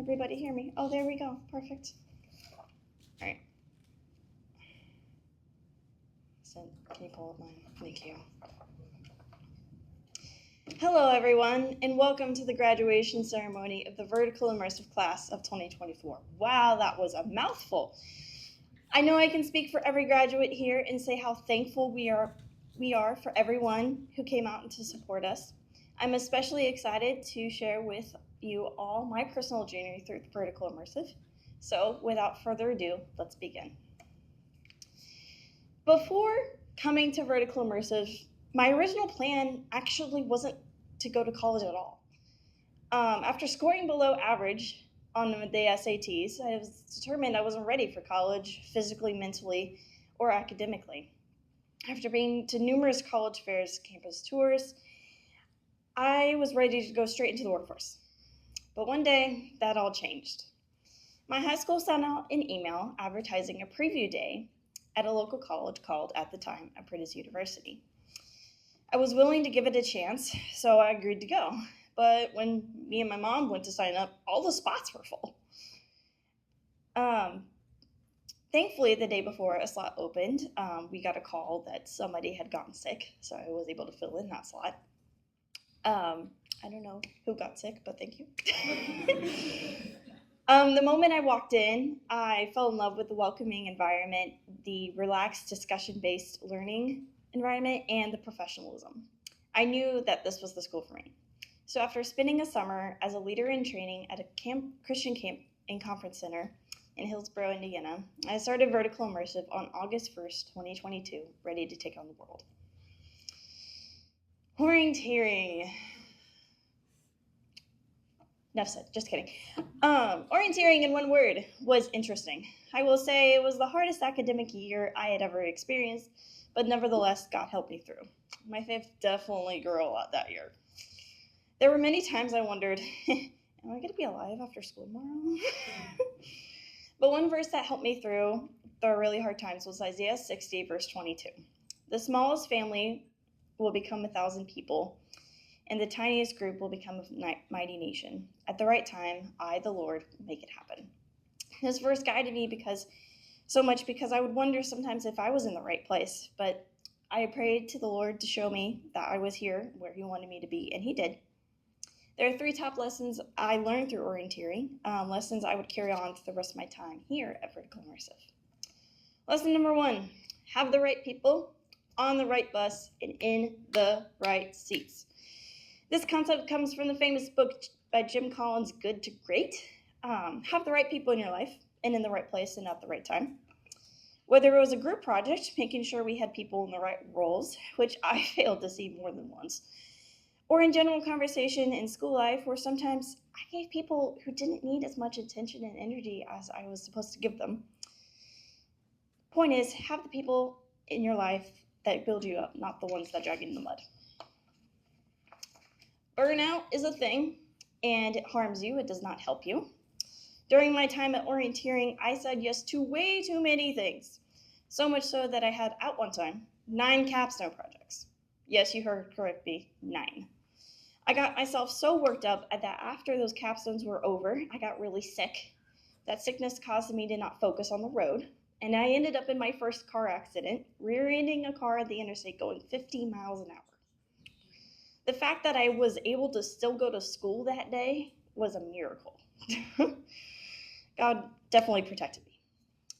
everybody hear me? Oh, there we go. Perfect. All right. So, can you pull up mine? Thank you. Hello, everyone, and welcome to the graduation ceremony of the Vertical Immersive class of 2024. Wow, that was a mouthful. I know I can speak for every graduate here and say how thankful we are for everyone who came out to support us. I'm especially excited to share with you all my personal journey through Vertical Immersive. So without further ado, let's begin. Before coming to Vertical Immersive, my original plan actually wasn't to go to college at all. After scoring below average on the SATs, I was determined I wasn't ready for college physically, mentally, or academically. After being to numerous college fairs, campus tours, I was ready to go straight into the workforce. But one day, that all changed. My high school sent out an email advertising a preview day at a local college called, at the time, Apprentice University. I was willing to give it a chance, so I agreed to go. But when me and my mom went to sign up, all the spots were full. Thankfully, the day before a slot opened, we got a call that somebody had gotten sick, so I was able to fill in that slot. I don't know who got sick, but thank you. The moment I walked in, I fell in love with the welcoming environment, the relaxed discussion-based learning environment, and the professionalism. I knew that this was the school for me. So after spending a summer as a leader in training at a Christian camp and conference center in Hillsboro, Indiana, I started Vertical Immersive on August 1st, 2022, ready to take on the world. Orienteering. Enough said, just kidding. Orienteering in one word was interesting. I will say it was the hardest academic year I had ever experienced, but nevertheless, God helped me through. My faith definitely grew a lot that year. There were many times I wondered, am I going to be alive after school tomorrow? But one verse that helped me through the really hard times was Isaiah 60, verse 22. The smallest family will become 1,000 people, and the tiniest group will become a mighty nation. At the right time, I, the Lord, will make it happen. This verse guided me because I would wonder sometimes if I was in the right place, but I prayed to the Lord to show me that I was here where he wanted me to be, and he did. There are 3 top lessons I learned through Orienteering, lessons I would carry on through the rest of my time here at Vertical Immersive. Lesson number 1, have the right people on the right bus and in the right seats. This concept comes from the famous book by Jim Collins, Good to Great. Have the right people in your life and in the right place and at the right time. Whether it was a group project, making sure we had people in the right roles, which I failed to see more than once, or in general conversation in school life, where sometimes I gave people who didn't need as much attention and energy as I was supposed to give them. Point is, have the people in your life that build you up, not the ones that drag you in the mud. Burnout is a thing, and it harms you. It does not help you. During my time at Orienteering, I said yes to way too many things. So much so that I had, at one time, 9 capstone projects. Yes, you heard correctly, 9. I got myself so worked up that after those capstones were over, I got really sick. That sickness caused me to not focus on the road, and I ended up in my first car accident, rear-ending a car at the interstate going 50 miles an hour. The fact that I was able to still go to school that day was a miracle. God definitely protected me.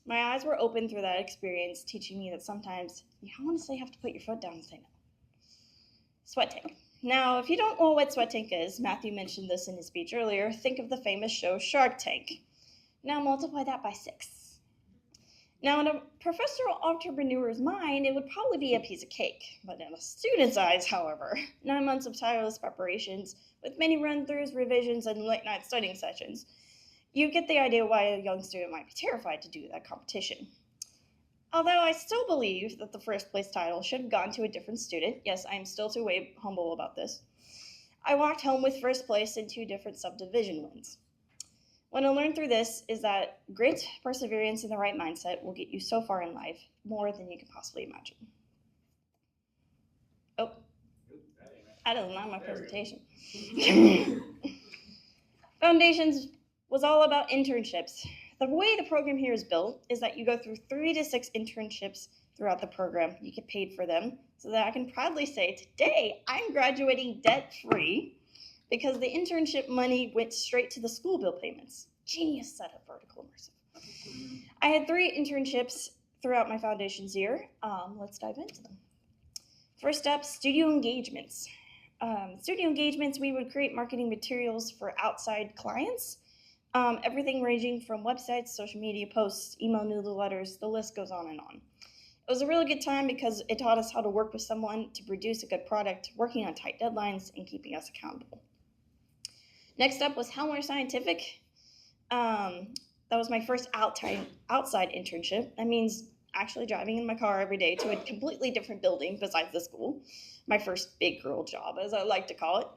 My eyes were open through that experience, teaching me that sometimes you honestly have to put your foot down and say no. Sweat tank. Now, if you don't know what sweat tank is, Matthew mentioned this in his speech earlier, think of the famous show Shark Tank. Now multiply that by 6. Now, in a professional entrepreneur's mind, it would probably be a piece of cake. But in a student's eyes, however, 9 months of tireless preparations with many run-throughs, revisions, and late-night studying sessions, you get the idea why a young student might be terrified to do that competition. Although I still believe that the first place title should have gone to a different student, yes, I am still too humble about this, I walked home with first place in 2 different subdivision wins. What I learned through this is that grit, perseverance, and the right mindset will get you so far in life, more than you can possibly imagine. Oh, that is not my presentation. Foundations was all about internships. The way the program here is built is that you go through 3 to 6 internships throughout the program. You get paid for them, so that I can proudly say today I'm graduating debt-free because the internship money went straight to the school bill payments. Genius setup, Vertical Immersive. I had 3 internships throughout my foundations year. Let's dive into them. First up, studio engagements. Studio engagements, we would create marketing materials for outside clients. Everything ranging from websites, social media posts, email newsletters, the list goes on and on. It was a really good time because it taught us how to work with someone to produce a good product, working on tight deadlines, and keeping us accountable. Next up was Helmer Scientific. That was my first outside internship. That means actually driving in my car every day to a completely different building besides the school. My first big girl job, as I like to call it.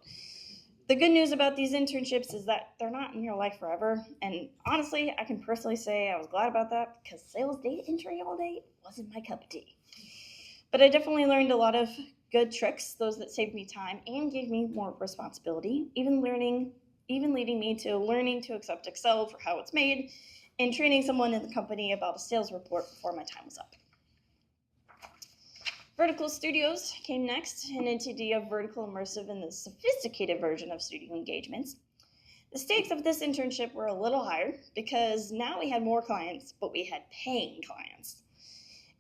The good news about these internships is that they're not in your life forever. And honestly, I can personally say I was glad about that because sales data entry all day wasn't my cup of tea. But I definitely learned a lot of good tricks, those that saved me time and gave me more responsibility, even leading me to learning to accept Excel for how it's made and training someone in the company about a sales report before my time was up. Vertical Studios came next, an entity of Vertical Immersive and the sophisticated version of studio engagements. The stakes of this internship were a little higher because now we had more clients, but we had paying clients.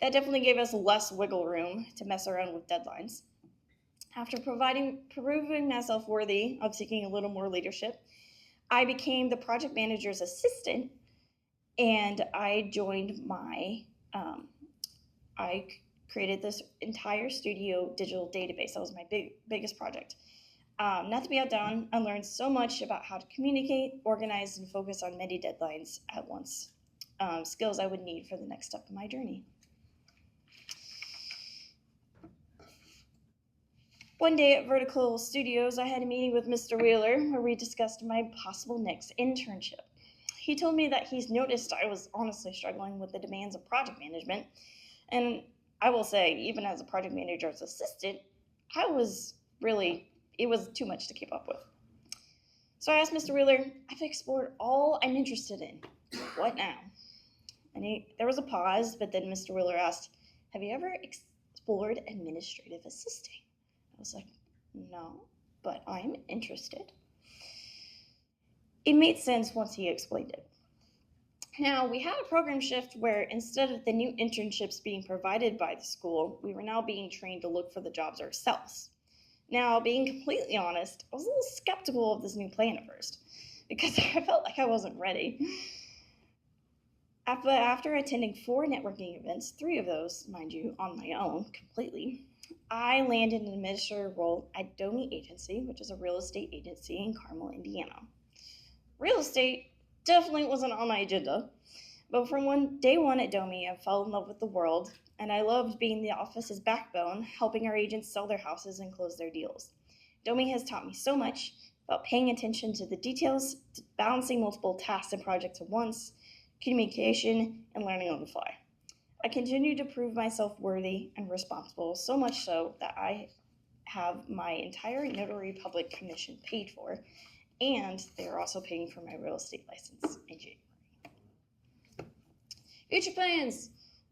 That definitely gave us less wiggle room to mess around with deadlines. After proving myself worthy of taking a little more leadership, I became the project manager's assistant, and I created this entire studio digital database. That was my biggest project. Not to be outdone, I learned so much about how to communicate, organize, and focus on many deadlines at once. Skills I would need for the next step of my journey. One day at Vertical Studios, I had a meeting with Mr. Wheeler where we discussed my possible next internship. He told me that he's noticed I was honestly struggling with the demands of project management, and I will say, even as a project manager's assistant, it was too much to keep up with. So I asked Mr. Wheeler, I've explored all I'm interested in. What now? And there was a pause, but then Mr. Wheeler asked, have you ever explored administrative assisting? I was like, no, but I'm interested. It made sense once he explained it. Now, we had a program shift where instead of the new internships being provided by the school, we were now being trained to look for the jobs ourselves. Now, being completely honest, I was a little skeptical of this new plan at first because I felt like I wasn't ready. After attending 4 networking events, 3 of those, mind you, on my own, completely, I landed an administrator role at Domi Agency, which is a real estate agency in Carmel, Indiana. Real estate definitely wasn't on my agenda, but from day one at Domi, I fell in love with the world, and I loved being the office's backbone, helping our agents sell their houses and close their deals. Domi has taught me so much about paying attention to the details, balancing multiple tasks and projects at once, communication, and learning on the fly. I continue to prove myself worthy and responsible, so much so that I have my entire notary public commission paid for, and they are also paying for my real estate license in January. Future plans.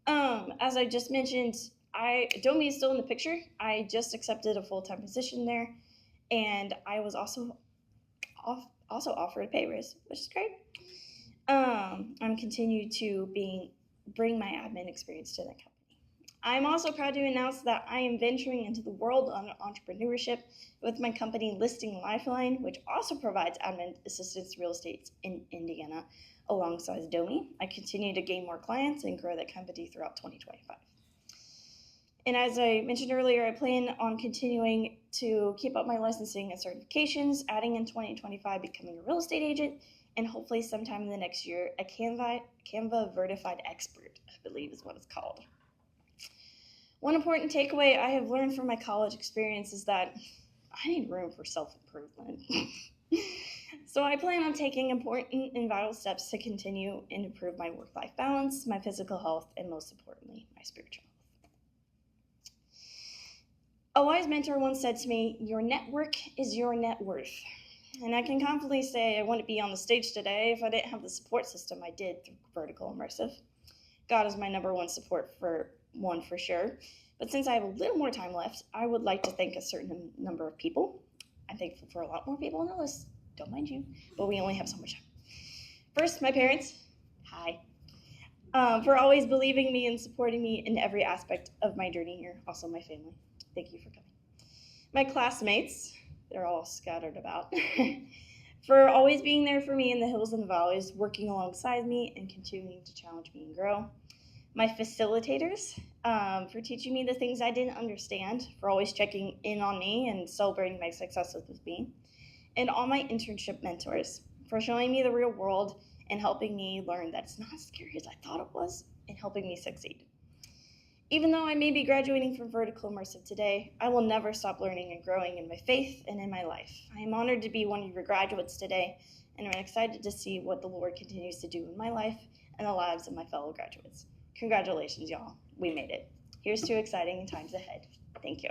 As I just mentioned, Domi is still in the picture. I just accepted a full-time position there, and I was also offered a pay raise, which is great. I'm continued to bring my admin experience to that company. I'm also proud to announce that I am venturing into the world of entrepreneurship with my company Listing Lifeline, which also provides admin assistance real estate in Indiana alongside Domi. I continue to gain more clients and grow that company throughout 2025. And as I mentioned earlier, I plan on continuing to keep up my licensing and certifications, adding in 2025 becoming a real estate agent, and hopefully sometime in the next year, a Canva Verified Expert, I believe is what it's called. One important takeaway I have learned from my college experience is that I need room for self-improvement. So I plan on taking important and vital steps to continue and improve my work-life balance, my physical health, and most importantly, my spiritual health. A wise mentor once said to me, your network is your net worth. And I can confidently say I wouldn't be on the stage today if I didn't have the support system I did through Vertical Immersive. God is my number one support for sure. But since I have a little more time left, I would like to thank a certain number of people. I'm thankful for a lot more people on the list. Don't mind you, but we only have so much time. First, my parents. Hi. For always believing me and supporting me in every aspect of my journey here. Also, my family. Thank you for coming. My classmates. They're all scattered about. For always being there for me in the hills and the valleys, working alongside me and continuing to challenge me and grow. My facilitators, for teaching me the things I didn't understand, for always checking in on me and celebrating my successes with me. And all my internship mentors, for showing me the real world and helping me learn that it's not as scary as I thought it was and helping me succeed. Even though I may be graduating from Vertical Immersive today, I will never stop learning and growing in my faith and in my life. I am honored to be one of your graduates today, and I'm excited to see what the Lord continues to do in my life and the lives of my fellow graduates. Congratulations, y'all. We made it. Here's to exciting times ahead. Thank you.